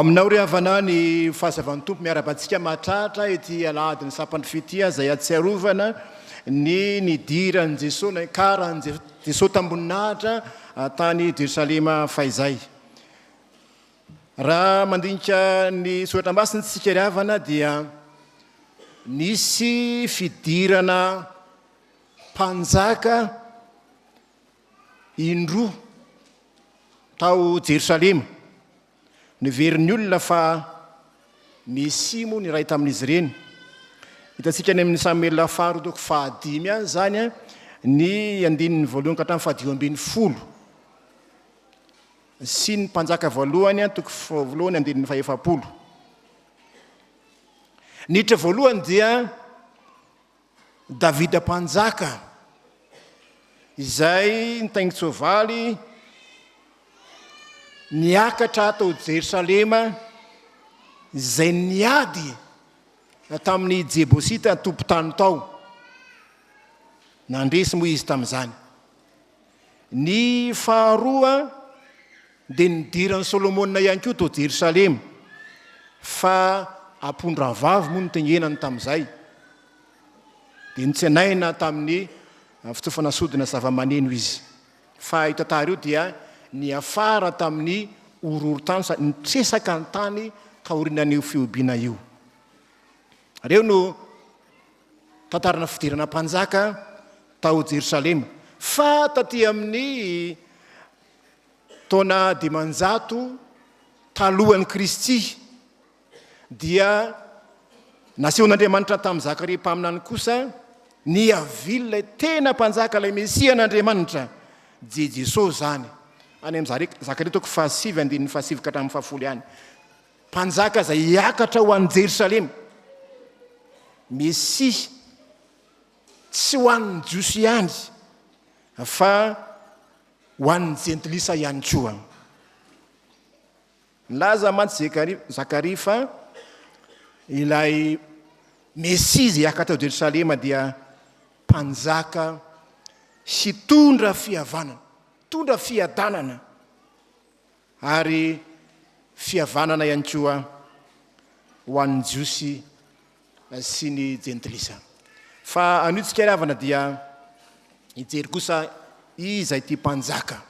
aminao ry havana ny fahazavan'ny tompo miarabantsika mahatratra ety alahady ny sapany fitia zay atsiarovana ny nidiran'i Jesoa na nikaran'i Jesoa tamboninahitra tany Jerosalema fahizay. Raha mandinika ny soratra masina tsika ry havana dia nisy fidirana mpanjaka indroa tao Jerosalema. Niverin'ny olona fa Messia moa ny ray tamin'izy ireny. Hitantsika any amin'ny Samuel faharo toko 5 any zany ny andininy voalohany ka hatramin'ny 10 sy ny mpanjaka voalohany toko voalohany andininy 7. Nitra voalohany dia Davida mpanjaka izay nitaingensovaly niakatra tao Jerosalema izay niady tamin'ny Jebosita tompo-tany tao. Nandresy moa izy tamin'izany. Ny faharoa dia nidiran'i Solomona ihany koa tao Jerosalema fa ampondra vavy moa nitaingenany tamin'izay. Dia nitsenaina tamin'ny fitsofana sodina zava-maneno izy. Fa ito tary io dia ny afara tamin'ny ororo-tany nitresaka ny tany ka orinan'io fiobiana io. Reo no tantarana fidirana mpanjaka tao Jerosalema. Fa taty amin'ny taona 500 talohan'ny Kristy dia nasehon'Andriamanitra tamin'ny Zakaria mpaminany kosa ny avily tena mpanjaka ilay Mesia n'Andriamanitra Jesoa zany. Any amin'ny Zakaria toko 7 andininy 7 ka hatramin'ny 10 any. Mpanjaka zay hiakatra ho an'i Jerosalema. Mesia tsy ho an'ny jiosy ihany fa ho an'ny jentilisa ihany koa. Nilaza mantsy Zakaria fa ilay Mesia zay hiakatra ho Jerosalema dia mpanjaka sy tondra fihavanana, tondra fiadanana ary fihavanana ihany koa ho an'ny jiosy sy ny jentilisa. Fa anitsika ry havana dia hijery kosa izay ty mpanjaka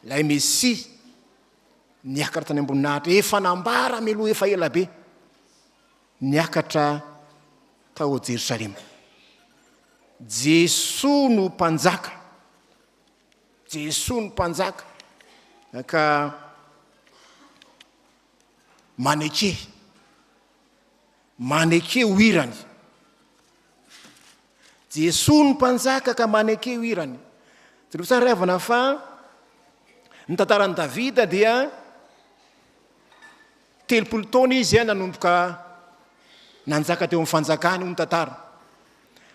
ilay Mesia niakatra tany amboninahitra efa nambara meloha efa ela be niakatra tao Jerosalema. Jesoa no mpanjaka, Jesoa no mpanjaka ka maneke ho irany. Jesoa no mpanjaka ka maneke ho irany. Jereo tsara ry havana fa ny tantaran'i Davida dia 30 taona izy nanomboka nanjaka teo amin'ny fanjakany ny tantara.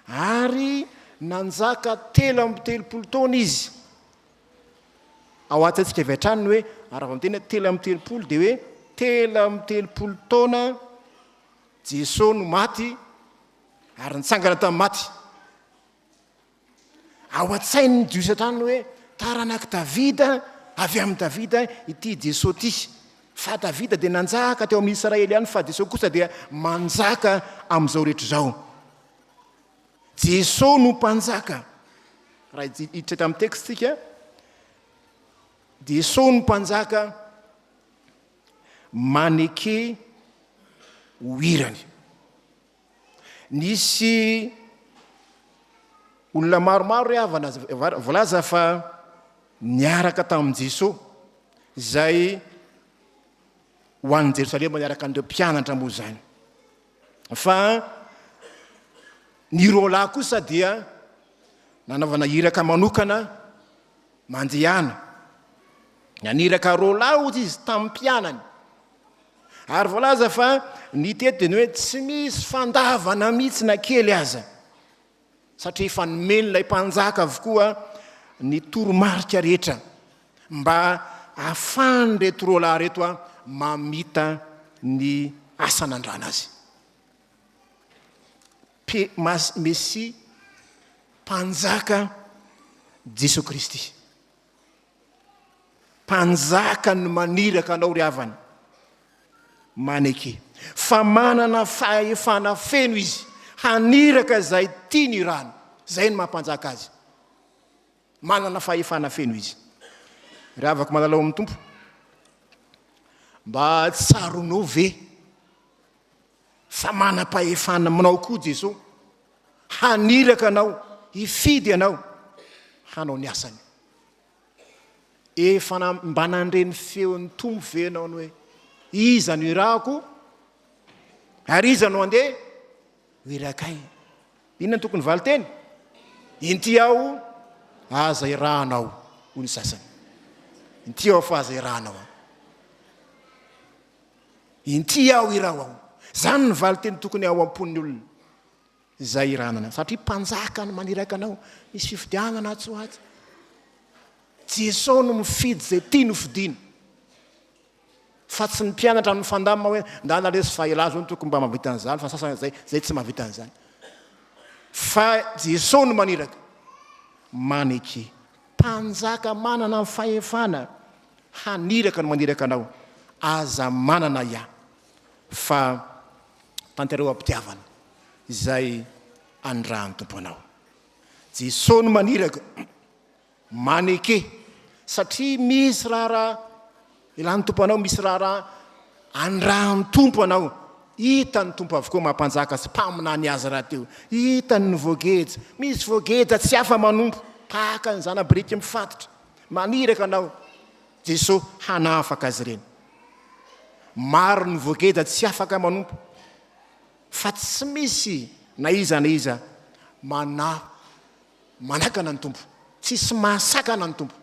Ary nanjaka 30 taona izy. Ao atsika avy hatrany hoe araha miteny 30 dia hoe 30 taona Jesoa no maty ary nitsangana tamin'ny maty. Ao an-tsainy ny jiosy hatrany hoe taranaka Davida, avy amin'ny Davida ity Jesoa ty. Fa Davida dia nanjaka teo amin'ny Israely ihany fa Jesoa kosa dia manjaka amin'izao rehetra izao. Jesoa no mpanjaka. Raha hiditra tamin'ny tekstika, Jesoa no mpanjaka maneke ho irany. Nisy olona maromaro ry havana voalaza fa niaraka tamin'i Jesoa izay ho an'ny Jerosalema niaraka an'ireo mpianatra moa zany. Fa ny roalahy kosa dia nanaovana iraka manokana mandehana. Naniraka roalahy ozy izy tamin'ny mpianany. Ary voalaza fa ny tety dia hoe tsy misy fandavana mihitsy na kely aza. Satria efa nomeny ilay mpanjaka avokoa ny toromarika rehetra mba ahafahany reto roalahy reto mamita ny asa nandrana azy. Mesia mpanjaka Jesoa Kristy. Mpanjaka no maniraka anao ry havana. maneky fa manana fahefana feno izy haniraka zay tia ny rano zay ny mampanjaka azy manana fahefana feno izy raha afaka manalao amin'ny tompo mba tsaronao ve fa manam-pahefana manao koa Jesoa haniraka anao hifidy anao hanao ny asany efa mba nandreny feon'ny tompo ve anao ny hoe iza no irako ary iza no andeha ho irakay inona ny tokony valy teny inty aho aza irahanao ho ny sasany inty aho fa aza irahanao inty aho iraho aho zany ny valy teny tokony ao am-pon'ny olona zay iranana satria mpanjaka no maniraka anao misy fifidianana atsoaty Jesoa no mifidy zay tia no fidiana fa tsy ny mpianatra no fandamina hoe ndana lesy fahela zao no tokony mba mahavita an'izany fa sasana zay tsy mahavita an'izany fa Jesoa no maniraka maneky mpanjaka manana ny fahefana haniraka no maniraka anao aza manana ia fa tantereo ampitiavana izay andrahan'ny tompo anao Jesoa no maniraka maneky satria misy raha ilan'ny tompo anao misy raha andrahan'ny tompo anao hitany tompo avokoa mampanjaka sy mpaminany azy raha teo hitany ny voageja misy voageja tsy hafa manompo tahaka ny zana-boriky mifatotra maniraka anao Jesoa hanafaka azy ireny maro ny voageja tsy afaka manompo fa tsy misy na iza manakana ny tompo tsisy mahasakana ny tompo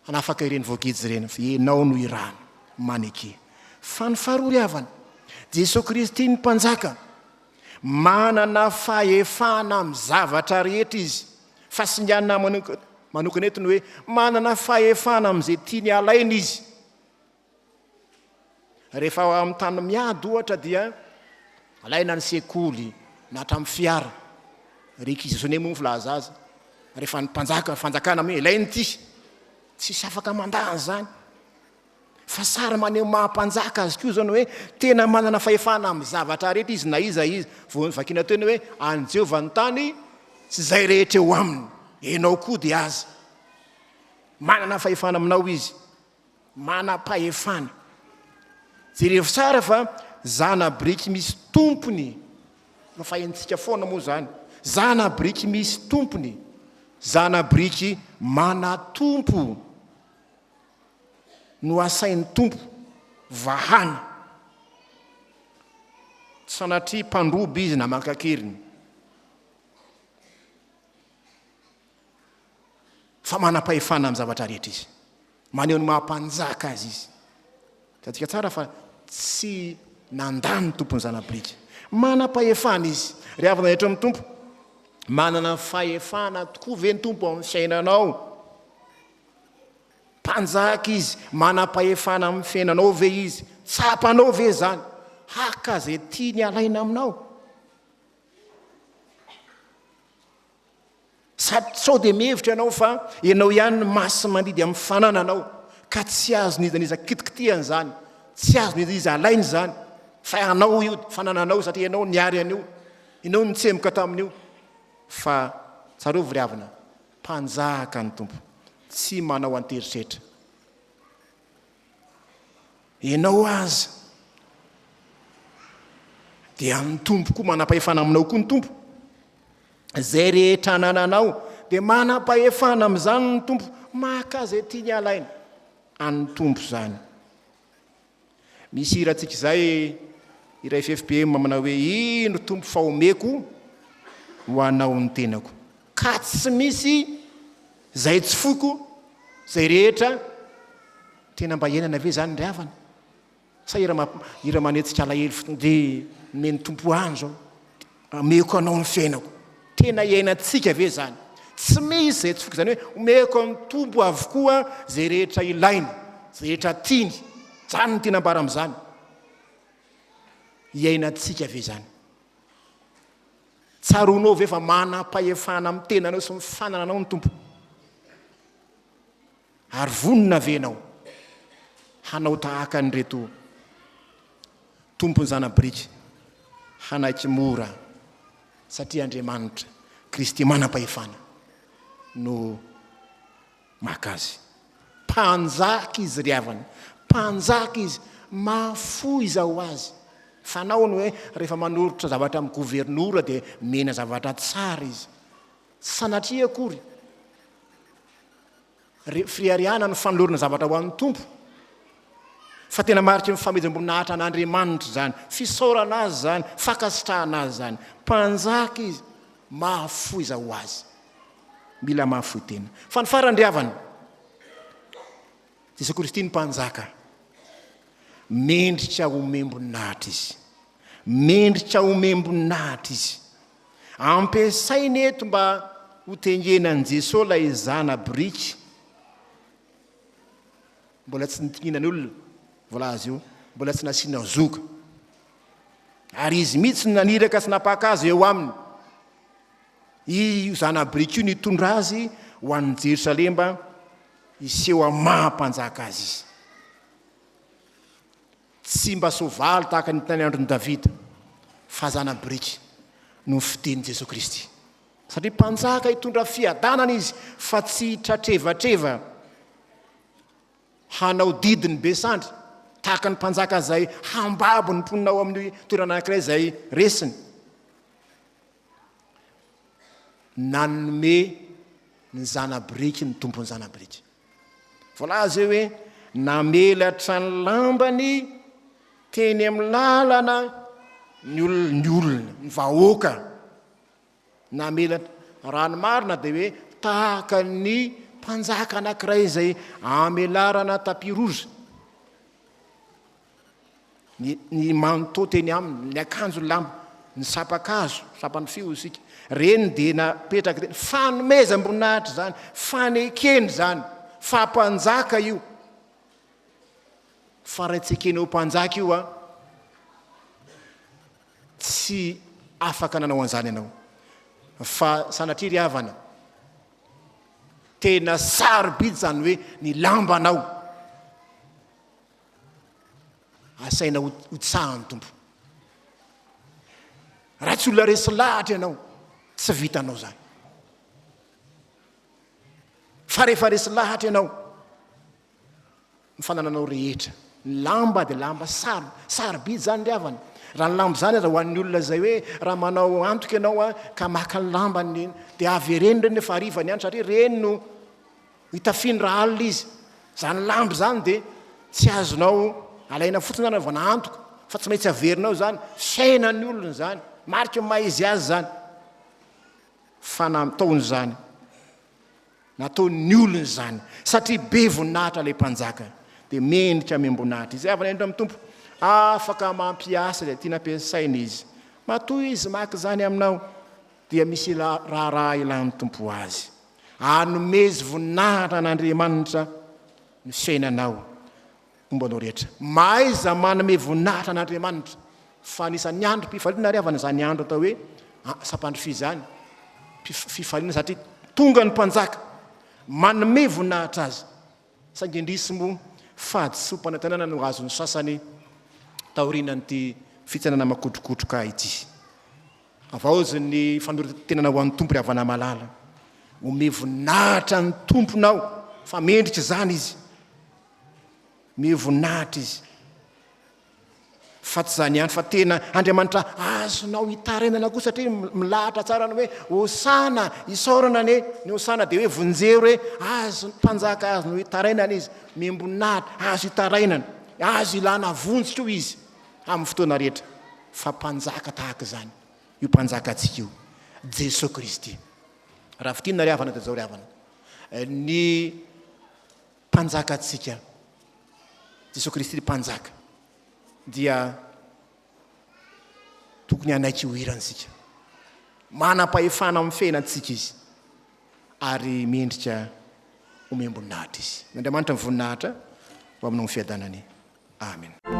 hanafaka ireny voageja ireny fa enao no irahana maneky fa ny faharoa avana Jesosy Kristy ny mpanjaka manana fahefana amin'ny zavatra rehetra izy fa sy nianina manokana eto ny hoe manana fahefana amin'izay tiany alaina izy rehefa amin'ny tany miady ohatra dia alaina ny sekoly na hatramin'ny fiara rekizitione moa filaza azy rehefa ny mpanjaka fanjakana amin'ny ilainy ty tsisy afaka mandany zany fa sara maneho mahampanjaka azy koa zany hoe tena manana fahefana amin'ny zavatra rehetra izy na iza izy vo vakina teny hoe an Jehovah ny tany sy zay rehetra eo aminy enao koa dia azy manana fahefana aminao izy manam-pahefana jereo tsara fa zana-boriky misy tompony fahentsika foana moa zany zana-boriky misy tompony zana-boriky manatompo no asain'ny tompo vahana sanatria mpandroby izy na makakiriny fa manam-pahefana amin'ny zavatra rehetra izy maneho ny mahampanjaka azy izy tatika tsara fa tsy nandany ny tompony zana-boriky manam-pahefana izy ry avana etra amin'ny tompo manana fahefana tokoa ve ny tompo amin'ny fiainanao mpanjaka izy manam-pahefana amin'ny fiainanao ve izy tsapanao ve zany haka zay tia ny alaina aminao sady sao dia mihevitra ianao fa ianao ihany ny masy mandidy amin'ny fanananao ka tsy azo nizaniza kitikitiany zany tsy azo niza alainy zany fa anao io fanananao satria ianao niary an'io ianao nitsemoka tamin'io fa tsareo viriavana mpanjaka ny tompo tsy manao anteritreritra ianao aza dia ny tompo koa manam-pahefana aminao koa ny tompo zay rehetra anananao dia manam-pahefana amin'izany ny tompo maka zay tia ny alaina an'ny tompo zany misy iratsika izay iray FFPM manao hoe ino tompo fa omeko ho anao ny tenako ka tsy misy zay tsy foko zay rehetra tena mba ienana ve zany ndry havana sa ira manetsika alahelo dia meny tompo any zao ameko anao ny fiainako tena iainantsika ve zany tsy misy zay tsy foko zany hoe omeko amin'ny tompo avokoa zay rehetra ilainy zay rehetra tiany zany ny tena mbara amin'izany iainantsika ve zany tsaronao ve fa manam-pahefana amin'ny tenanao sy mifanana anao ny tompo ary vonona venao hanao tahaka nyreto tompony zana-boriky hanaiky mora satria Andriamanitra Kristy manam-pahefana no makazy. Mpanjaka izy ry havana, mpanjaka izy, mahafoy izao azy. Fanao ny hoe rehefa manoritra zavatra amin'ny gouvernoura dia mena zavatra tsara izy. Sanatria akory friariana ny fanolorana zavatra ho an'ny tompo, fa tena marika ny famedim-boninahitra an'Andriamanitra zany, fisaorana azy zany, fakasitrahana azy zany. Mpanjaka izy, mahafoy izao azy, mila mahafoy tena. Fa ny farany ry havana, Jesoa Kristy ny mpanjaka, mendrika omem-boninahitra izy, mendrika omem-boninahitra izy. Ampiasainy eto mba ho tengenan'i Jesoa lay zana-boriky, mbola tsy nitaingenan'olona volazy io, mbola tsy nasiana zoka, ary izy mihitsy naniraka sy napaka-azy eo aminy. Io zana-boriky io nitondra azy ho an'ny Jerosalema iseho mahampanjaka azy izy. Tsy mba soavaly tahaka nitany andron'i Davida, fa zana-boriky no fitenin'i Jesoa Kristy. Satria mpanjaka hitondra fiadanana izy, fa tsy tratrevatreva hanao didiny besandry, tahaka ny mpanjaka zay hambabo ny mponinao amin'ny toerana anankiray zay resiny. Nanome ny zana-boriky ny tompony zana-boriky. Volazy eo hoe namelatra ny lambany teny amin'ny lalana ny olona, ny vahoaka. Namelatra ranomarina dia hoe tahaka ny mpanjaka anankiray zay amelarana tapiroza. Ny manteau teny aminy, ny akanjo lamba, ny sapa-kazo, sapany fio isika, reny dia napetraka teny. Fanomezam-boninahitra zany, fanekeny zany, fampanjaka io. Fa raha tsy ekeny ho mpanjaka io tsy afaka nanao an'izany ianao. Fa sanatria ry havana, tena sarobidy zany hoe ny lambanao asaina ho tsahan'ny tompo. Raha tsy olona resy lahatra ianao, tsy vitanao zany. Fa rehefa resy lahatra ianao, ny fanananao rehetra, ny lamba dia lamba sarobidy zany ry havana. Raha ny lamba zany aza ho an'ny olona zay hoe raha manao antoka ianao ka maka ny lambany dia avy reny reny efa arivany any, satria reny no hitafiny raha alina izy. Zany lamba zany dia tsy azonao alaina fotsiny zany vao naantoka, fa tsy maintsy averinao zany, sainan'ny olona zany, marika maizy azy zany. Fa nataony zany, nataon'ny olona zany, satria be voninahitra ilay mpanjaka, dia mendrika amem-boninahitra izy. Avana endro amin'ny tompo, afaka mampiasa dia tiana ampiasaina izy. Matoy izy maky zany aminao, dia misy raha ilan'ny tompo azy. Anomezy voninahitra an'Andriamanitra ny fiainanao, ombanao rehetra. Maiza manome voninahitra an'Andriamanitra, fa anisan'ny andro mpifaliana ry havana zany andro atao hoe sapandrofy zany, fifaliana, satria tonga ny mpanjaka manome voninahitra azy. Sangendrisy mo fady sy mpanantenana no azony sasany taorinan'ity fitsanana makotrokotroka ity. Avaozy ny fanorentenana ho an'ny tompo ry havana malala, ome voninahitra ny tomponao, fa mendrika zany izy, me voninahitra izy. Fa tsy zany ihany, fa tena Andriamanitra azonao hitarainana koa, satria milahatra tsara ny hoe hosana isaorana ny hosana dia hoe vonjeo hoe azo mpanjaka azo no hitarainana izy, membonahitra azo hitarainana, azo ilana vonjitra io izy amin'ny fotoana rehetra. Fa mpanjaka tahaka zany io mpanjaka antsika io, Jesoa Kristy. Raha fitinina ry havana dia zao ry havana, ny mpanjaka antsika Jesoa Kristy mpanjaka dia tokony hanaiky ho hirantsika, manam-pahefana amin'ny fiainantsika izy, ary mendrika omem-boninahitra izy. Andriamanitra ny voninahitra ho aminao ny fiadanany. Amen.